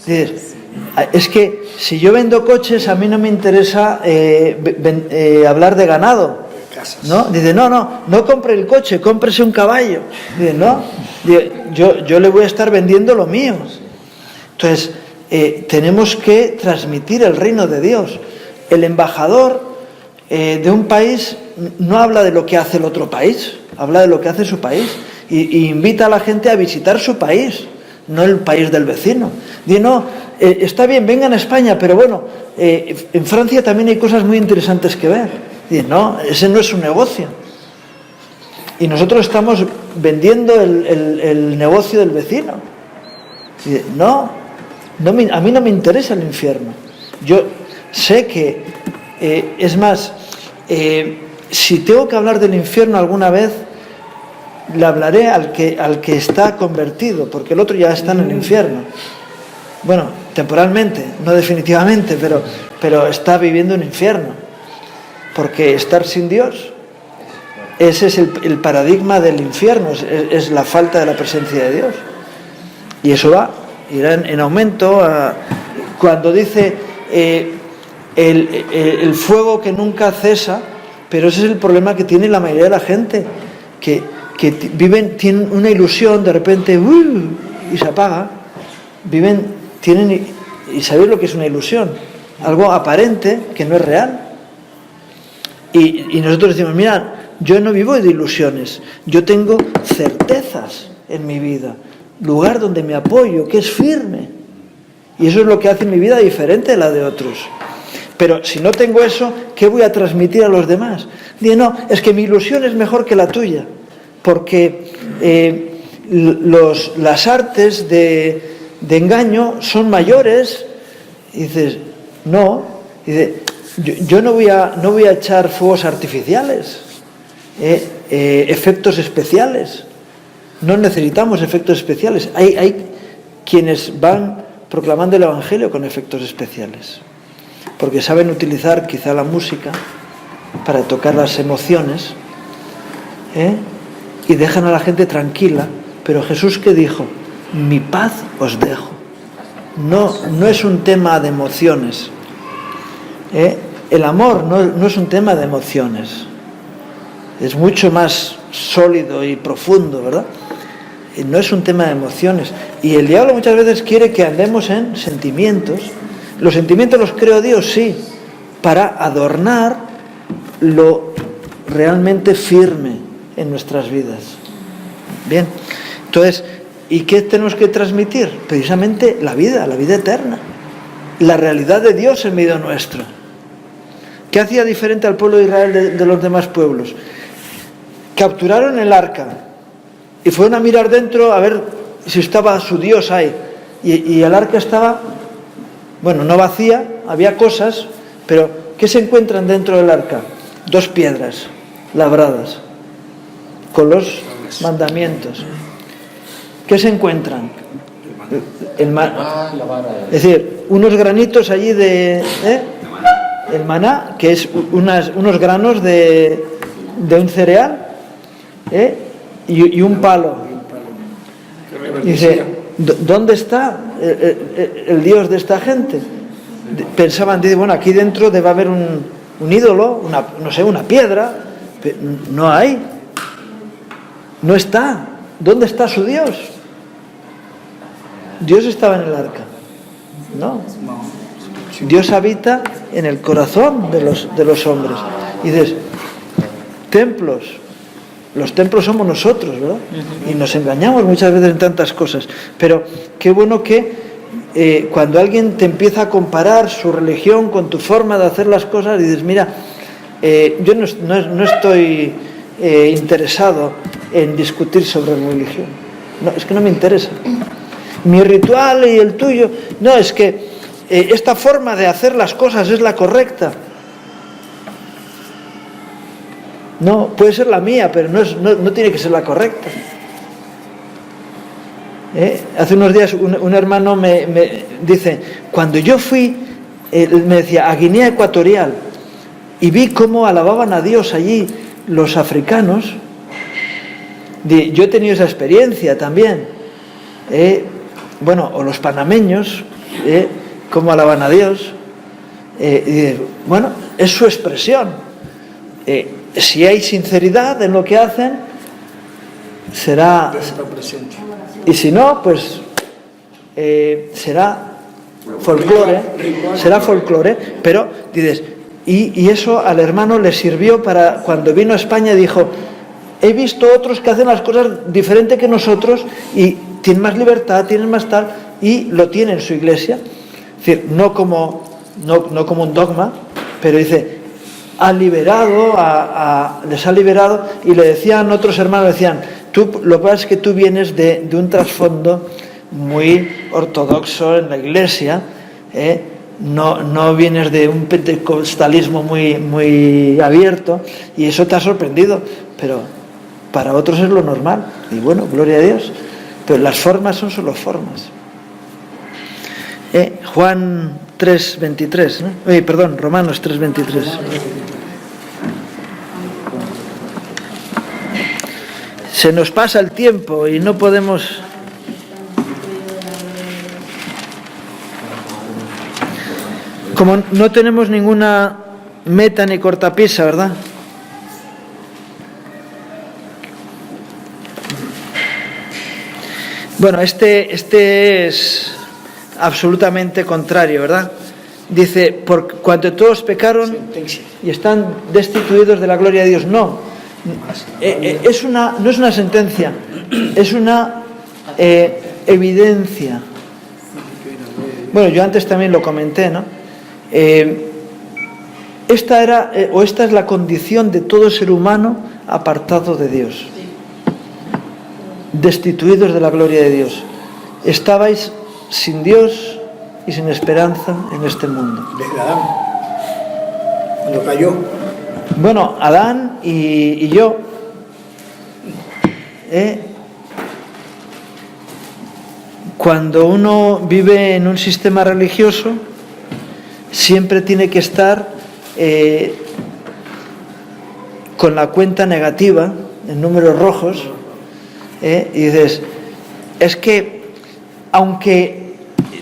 Dices, es que si yo vendo coches, a mí no me interesa hablar de ganado, ¿no? Dice, no compre el coche, cómprese un caballo. Dice, no, yo le voy a estar vendiendo lo mío. Entonces, tenemos que transmitir el reino de Dios. El embajador de un país no habla de lo que hace el otro país, habla de lo que hace su país. Y invita a la gente a visitar su país, no el país del vecino. Dice, está bien, vengan a España, pero bueno, en Francia también hay cosas muy interesantes que ver. Dice, no, ese no es un negocio. Y nosotros estamos vendiendo el negocio del vecino. Dice, a mí no me interesa el infierno. Yo sé que Es más, si tengo que hablar del infierno alguna vez, le hablaré al que está convertido, porque el otro ya está en el infierno. Bueno, temporalmente, no definitivamente, pero está viviendo un infierno. Porque estar sin Dios, ese es el paradigma del infierno, es la falta de la presencia de Dios. Y eso irá en aumento. Cuando dice el fuego que nunca cesa, pero ese es el problema que tiene la mayoría de la gente, que tienen una ilusión, de repente y se apaga. Y sabéis lo que es una ilusión, algo aparente que no es real. Y nosotros decimos, mira, yo no vivo de ilusiones, yo tengo certezas en mi vida, lugar donde me apoyo, que es firme. Y eso es lo que hace mi vida diferente de la de otros. Pero si no tengo eso, ¿qué voy a transmitir a los demás? Digo, no, es que mi ilusión es mejor que la tuya, porque las artes de engaño son mayores. Y dices, no, yo no voy a echar fuegos artificiales, efectos especiales. No necesitamos efectos especiales. Hay quienes van proclamando el Evangelio con efectos especiales, porque saben utilizar quizá la música para tocar las emociones, y dejan a la gente tranquila. Pero Jesús, ¿qué dijo? Mi paz os dejo. No es un tema de emociones. El amor no es un tema de emociones. Es mucho más sólido y profundo, ¿verdad? No es un tema de emociones. Y el diablo muchas veces quiere que andemos en sentimientos. Los sentimientos los creó Dios, sí, para adornar lo realmente firme en nuestras vidas. Bien, entonces, ¿y qué tenemos que transmitir? Precisamente la vida eterna, la realidad de Dios en medio nuestro. ¿Qué hacía diferente al pueblo de Israel de los demás pueblos? Capturaron el arca y fueron a mirar dentro a ver si estaba su Dios ahí. Y el arca estaba, no vacía, había cosas, pero ¿qué se encuentran dentro del arca? 2 piedras labradas con los mandamientos. ¿Qué se encuentran? Es decir, unos granitos allí el maná, que es unos granos de un cereal, y un palo. Y dice, ¿dónde está el Dios de esta gente? Pensaban, aquí dentro debe haber un ídolo, una piedra. Pero no hay, no está. ¿Dónde está su Dios? Dios estaba en el arca. No. Dios habita en el corazón de los hombres. Y dices, templos. Los templos somos nosotros, ¿verdad? Y nos engañamos muchas veces en tantas cosas. Pero qué bueno que cuando alguien te empieza a comparar su religión con tu forma de hacer las cosas, dices, mira, yo no estoy interesado en discutir sobre religión. No, es que no me interesa. Mi ritual y el tuyo, no, es que esta forma de hacer las cosas es la correcta. No, puede ser la mía, pero no tiene que ser la correcta. Hace unos días un hermano me dice, cuando yo fui, me decía, a Guinea Ecuatorial, y vi cómo alababan a Dios allí los africanos, yo he tenido esa experiencia también, o los panameños, cómo alaban a Dios, es su expresión. Si hay sinceridad en lo que hacen, será, y si no, pues será folclore, pero dices, y eso al hermano le sirvió para cuando vino a España. Dijo, he visto otros que hacen las cosas diferente que nosotros y tienen más libertad, tienen más tal, y lo tiene en su iglesia. Es decir, no como un dogma, pero dice, les ha liberado. Y le decían otros hermanos, decían, lo que pasa es que tú vienes de un trasfondo muy ortodoxo en la iglesia, no vienes de un pentecostalismo muy abierto y eso te ha sorprendido, pero para otros es lo normal. Y bueno, gloria a Dios. Pero las formas son solo formas. Juan 3:23, ¿no? Perdón, Romanos 3:23. Se nos pasa el tiempo y no podemos... Como no tenemos ninguna meta ni cortapisa, ¿verdad? Bueno, este es absolutamente contrario, ¿verdad? Dice, por cuanto todos pecaron y están destituidos de la gloria de Dios. No, no es una sentencia, es una evidencia. Bueno, yo antes también lo comenté, ¿no? Esta es la condición de todo ser humano apartado de Dios, destituidos de la gloria de Dios. Estabais sin Dios y sin esperanza en este mundo. Desde Adán, cuando cayó. Bueno, Adán y yo. Cuando uno vive en un sistema religioso, siempre tiene que estar con la cuenta negativa, en números rojos, y dices, es que aunque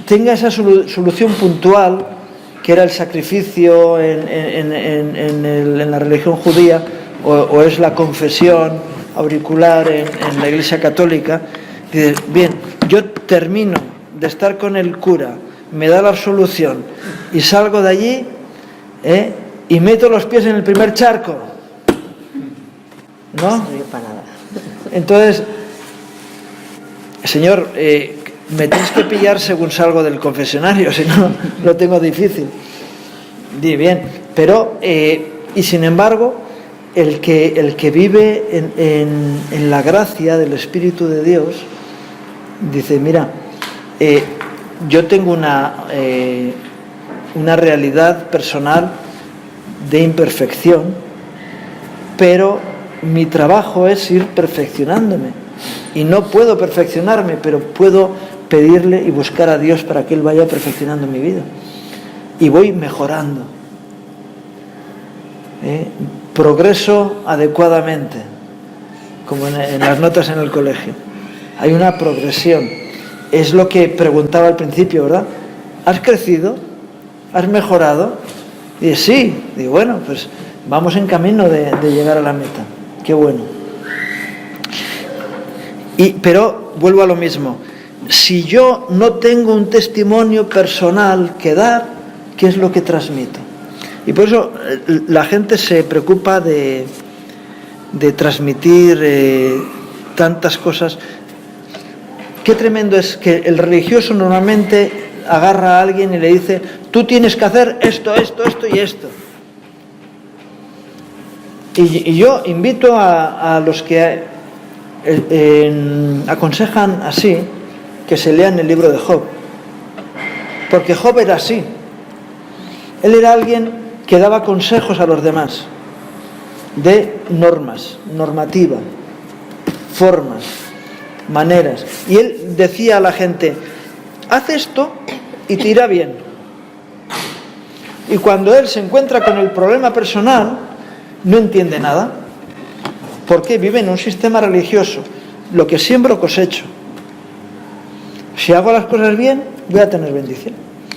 tenga esa solución puntual, que era el sacrificio en la religión judía, o es la confesión auricular en la Iglesia Católica, dices, bien, yo termino de estar con el cura, me da la absolución y salgo de allí y meto los pies en el primer charco, ¿no? No sirve para nada. Entonces, Señor, me tienes que pillar según salgo del confesionario, si no, lo tengo difícil. Di bien, pero, y sin embargo, el que vive en la gracia del Espíritu de Dios, dice, mira, yo tengo una realidad personal de imperfección, pero mi trabajo es ir perfeccionándome. Y no puedo perfeccionarme, pero puedo pedirle y buscar a Dios para que Él vaya perfeccionando mi vida. Y voy mejorando. Progreso adecuadamente, como en las notas en el colegio. Hay una progresión. Es lo que preguntaba al principio, ¿verdad? ¿Has crecido? ¿Has mejorado? Y dice, sí. Digo, bueno, pues vamos en camino de llegar a la meta. Qué bueno. Pero vuelvo a lo mismo. Si yo no tengo un testimonio personal que dar, ¿qué es lo que transmito? Y por eso la gente se preocupa de transmitir tantas cosas. Qué tremendo es que el religioso normalmente agarra a alguien y le dice, tú tienes que hacer esto, esto, esto y esto. Y yo invito a los que aconsejan así, que se lean el libro de Job. Porque Job era así. Él era alguien que daba consejos a los demás de normas, normativa, formas, maneras. Y él decía a la gente, haz esto y te irá bien. Y cuando él se encuentra con el problema personal, no entiende nada. Porque vive en un sistema religioso. Lo que siembro cosecho. Si hago las cosas bien, voy a tener bendición.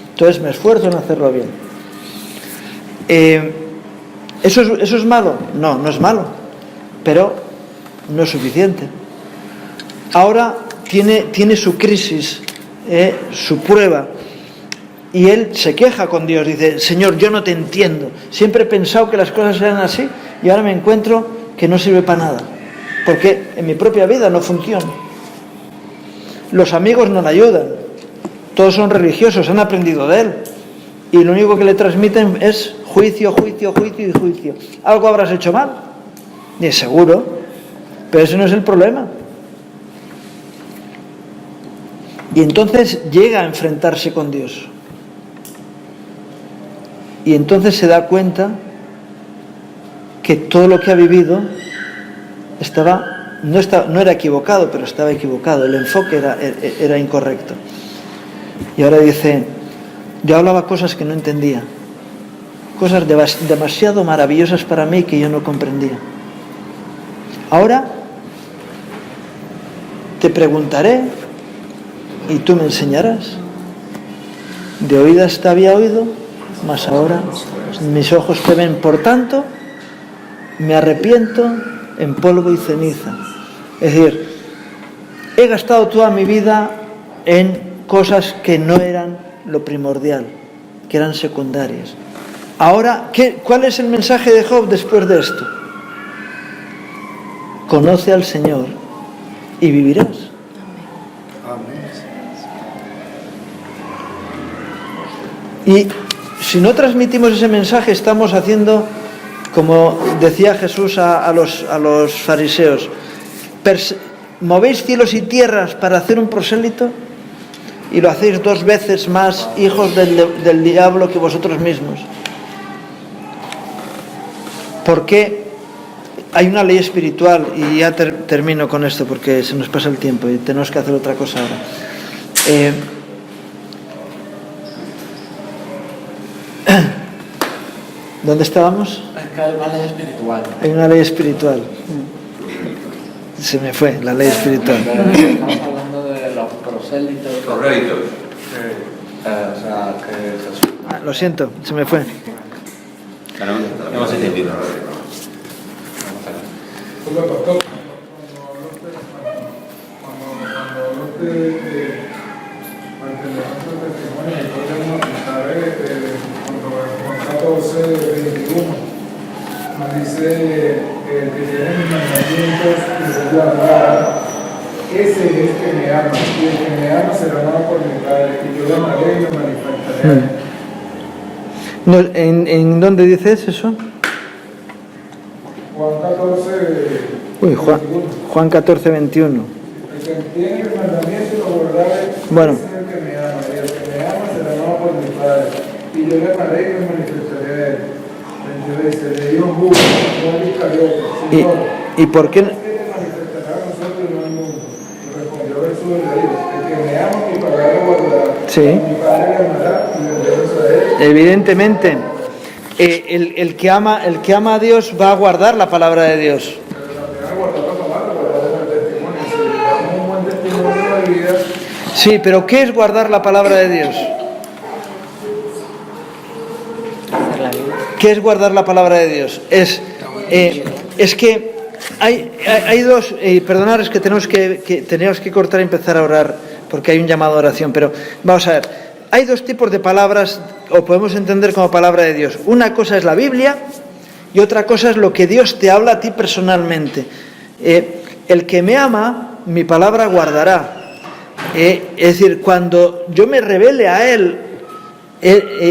Entonces me esfuerzo en hacerlo bien. ¿Eso es malo? No, no es malo. Pero no es suficiente. Ahora tiene su crisis, su prueba. Y él se queja con Dios. Dice, Señor, yo no te entiendo. Siempre he pensado que las cosas eran así y ahora me encuentro que no sirve para nada, porque en mi propia vida no funciona. Los amigos no le ayudan, todos son religiosos, han aprendido de él, y lo único que le transmiten es juicio, juicio, juicio y juicio. ¿Algo habrás hecho mal? Y es seguro, pero ese no es el problema. Y entonces llega a enfrentarse con Dios. y entonces se da cuenta que todo lo que ha vivido no era equivocado, pero estaba equivocado, el enfoque era incorrecto. Y ahora dice, yo hablaba cosas que no entendía, cosas demasiado maravillosas para mí que yo no comprendía. Ahora te preguntaré y tú me enseñarás. De oídas te había oído, mas ahora mis ojos te ven. Por tanto, me arrepiento en polvo y ceniza. Es decir, he gastado toda mi vida en cosas que no eran lo primordial, que eran secundarias. Ahora, ¿cuál es el mensaje de Job después de esto? Conoce al Señor y vivirás. Y si no transmitimos ese mensaje, estamos haciendo, como decía Jesús a los fariseos, movéis cielos y tierras para hacer un prosélito y lo hacéis 2 veces más hijos del diablo que vosotros mismos. Porque hay una ley espiritual, y ya termino con esto porque se nos pasa el tiempo y tenemos que hacer otra cosa ahora. ¿Dónde estábamos? Hay una ley espiritual. Hay una ley espiritual. Se me fue, la ley espiritual. Estamos hablando de los prosélitos. Prosélitos. O sea, que Jesús. Lo siento, se me fue. Claro, hemos entendido. Nos dice el que tiene mis mandamientos y se guarda, ese es el que me ama, y el que me ama será amado por mi Padre, y yo lo amaré y lo manifestaré. No, ¿en dónde dices eso? Juan 14, Juan 14, 21. El que tiene mis mandamientos y lo guardaré, Bueno. ese es el que me ama, y el que me ama será amado por mi Padre, y yo lo amaré y lo manifestaré a él. Le dio un busto, no Iscariote, Señor, ¿Y por qué? ¿qué te manifestará a nosotros y no al mundo? Y respondió Jesús y le dijo, el que me ama, mi palabra guardará. Sí. Mi Padre le amará y vendremos a él. Evidentemente, el que ama a Dios va a guardar la palabra de Dios. Pero también a guardar la palabra, guardar el testimonio. Si damos un buen testimonio de vida. Sí, pero ¿qué es guardar la palabra de Dios? ¿Qué es guardar la palabra de Dios? Es que hay dos, perdonad, es que tenemos que cortar y empezar a orar porque hay un llamado a oración, pero vamos a ver, hay 2 tipos de palabras, o podemos entender como palabra de Dios. Una cosa es la Biblia y otra cosa es lo que Dios te habla a ti personalmente. El que me ama, mi palabra guardará. Es decir, cuando yo me revele a Él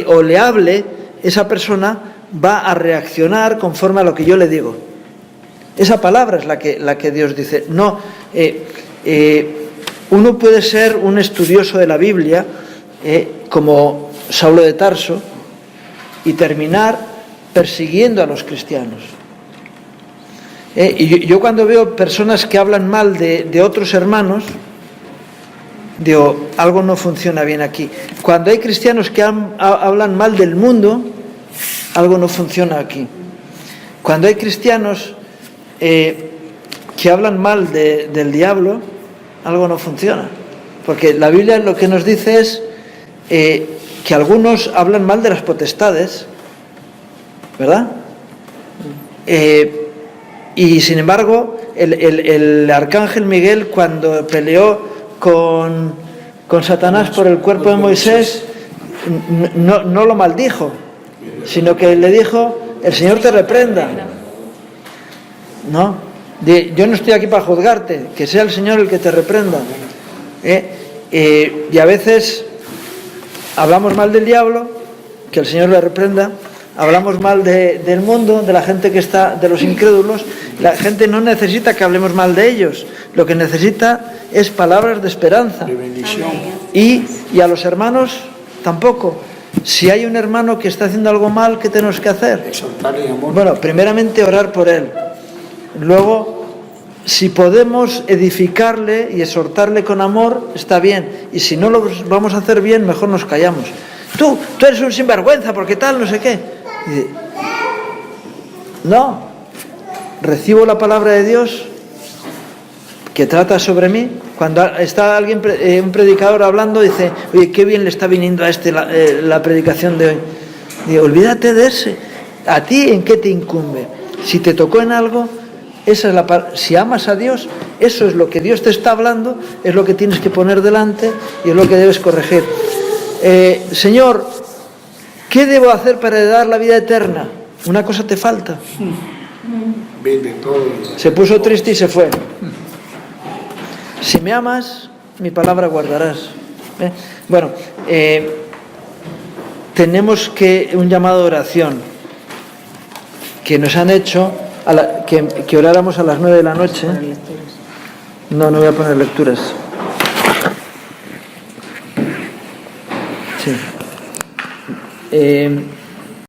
o le hable, esa persona va a reaccionar conforme a lo que yo le digo. Esa palabra es la que Dios dice. No, uno puede ser un estudioso de la Biblia, como Saulo de Tarso, y terminar persiguiendo a los cristianos. Y yo cuando veo personas que hablan mal de otros hermanos, digo, algo no funciona bien aquí. Cuando hay cristianos que hablan mal del mundo, algo no funciona aquí. Cuando hay cristianos que hablan mal del diablo, algo no funciona. Porque la Biblia lo que nos dice es que algunos hablan mal de las potestades, ¿verdad? Y sin embargo, el arcángel Miguel, cuando peleó con Satanás por el cuerpo de Moisés, no lo maldijo, sino que le dijo, el Señor te reprenda. No, yo no estoy aquí para juzgarte, que sea el Señor el que te reprenda. Y a veces hablamos mal del diablo, que el Señor le reprenda. Hablamos mal del mundo, de la gente que está, de los incrédulos. La gente no necesita que hablemos mal de ellos, lo que necesita es palabras de esperanza. Y a los hermanos tampoco. Si hay un hermano que está haciendo algo mal, ¿qué tenemos que hacer? Exhortarle en amor. Bueno, primeramente orar por él. Luego, si podemos edificarle y exhortarle con amor, está bien. Y si no lo vamos a hacer bien, mejor nos callamos. Tú eres un sinvergüenza, porque tal, no sé qué. No. Recibo la palabra de Dios que trata sobre mí. Cuando está alguien, un predicador hablando, dice, oye, qué bien le está viniendo a este la predicación de hoy. Digo, olvídate de ese. ¿A ti en qué te incumbe? Si te tocó en algo, esa es si amas a Dios, eso es lo que Dios te está hablando, es lo que tienes que poner delante y es lo que debes corregir. Señor, ¿qué debo hacer para heredar la vida eterna? Una cosa te falta. Vende todo. Se puso triste y se fue. Si me amas, mi palabra guardarás. Bueno, tenemos un llamado de oración que nos han hecho que oráramos a las 9 de la noche. No voy a poner lecturas. Sí.